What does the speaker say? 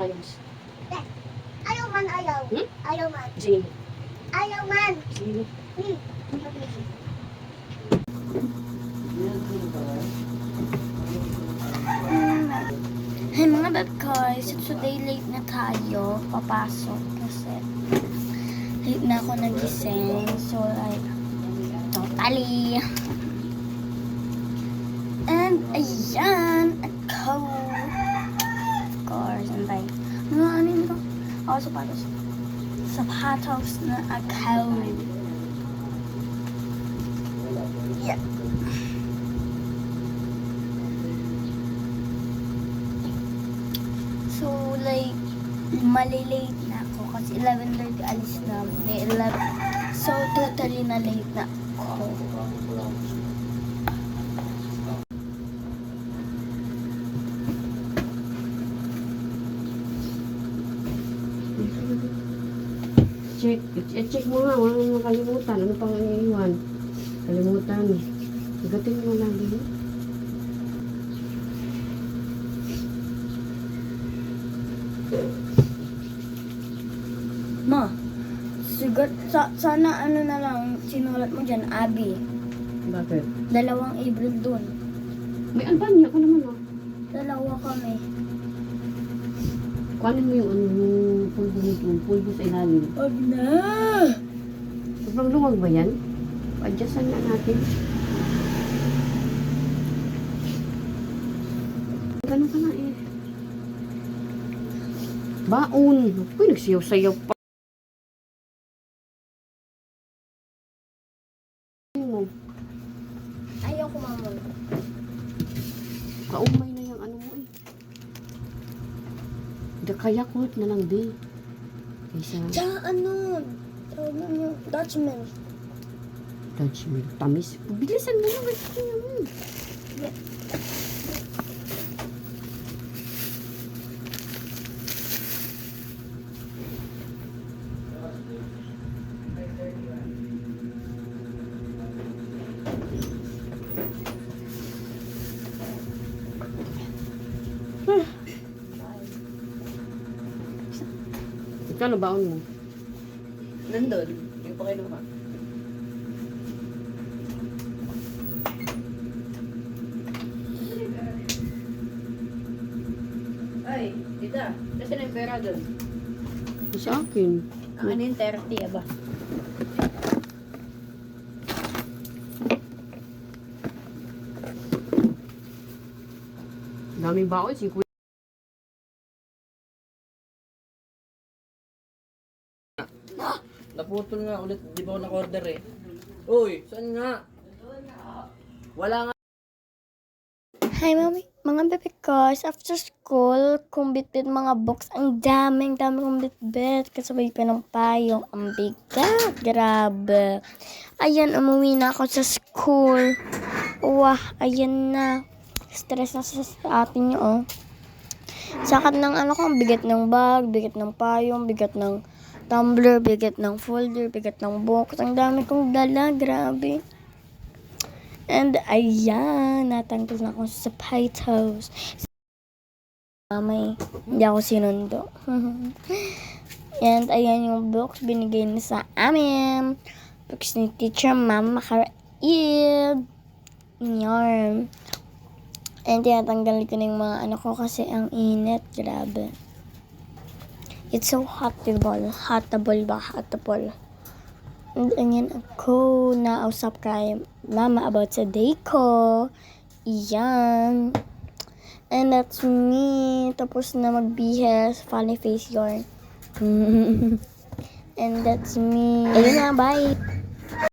Ayos. Ayaw man, ayaw. Hmm? Ayaw man. Sino? Ayaw man. Sino? Hey mga bad guys, today late na tayo papasok kasi late na ako nagising. So like, totally. And ayan, ako. Of course, and like, ano yun ko? Ako sapatos. Sapatos na ako. Yeah. So, like, malilate na ako kasi 11:30 alis na. May 11. So, totally na late na ako. Check mo nga, wala nang makalimutan. Ano pang iiwan? Kalimutan. Igatin mo lagi. Ma, sana ano na lang sinulat mo dyan, Abby. Bakit? 2 April dun. May Albania ka naman ah. 2 kami. Kuhanin mo yung ano, yung pulbo nito, pulbo sa ilalim. Huwag na! Sobrang luwag ba yan? Adjustan na natin. Ganun ka na eh. Baon. Uy, nagsiyaw-sayaw pa. Ayaw ko mamon. Kaumay na yung ano mo eh. Kaya kulot na lang din. Kaysa Tsaka ano, tawag na yung Dutchman. Dutch milk. Tamis. Bilisan mo na. Gusto niyo. Kano baon mo? Nandun. Yung pa kinuha. Ay, tita. Kasi na yung pera dun. Sa akin. Ano yung 30, aba? Daming baon. 50. Naputol nga ulit. Di ba ako naka-order eh? Uy, saan nga? Wala nga. Hi, Mami. Mga bebe ko, after school, kumbit-bit mga books. Ang daming kong bit-bit. Kasabay pa ng payong. Ang bigat. Grabe. Ayan, umuwi na ako sa school. Wah, ayan na. Stress na sa atin yun, oh. Sakat ng ano ko, bigat ng bag, bigat ng payong, bigat ng tumbler, bigat ng folder, bigat ng box. Ang dami kong dala, grabe. And ayan, natanggal na ako sa sapatos. Mamay, hindi ako sinundo. And ayan yung box, binigay na sa amin. Box ni teacher, mama, makaraid. Yarn. And tinatanggal ko na yung mga ano ko kasi ang init, grabe. It's so hotable. Hotable ba? Hotable. And ayan ako, nausap kay mama about sa day ko. Iyan. And that's me. Tapos na magbihis. Funny face yarn. And that's me. Ayun na, bye.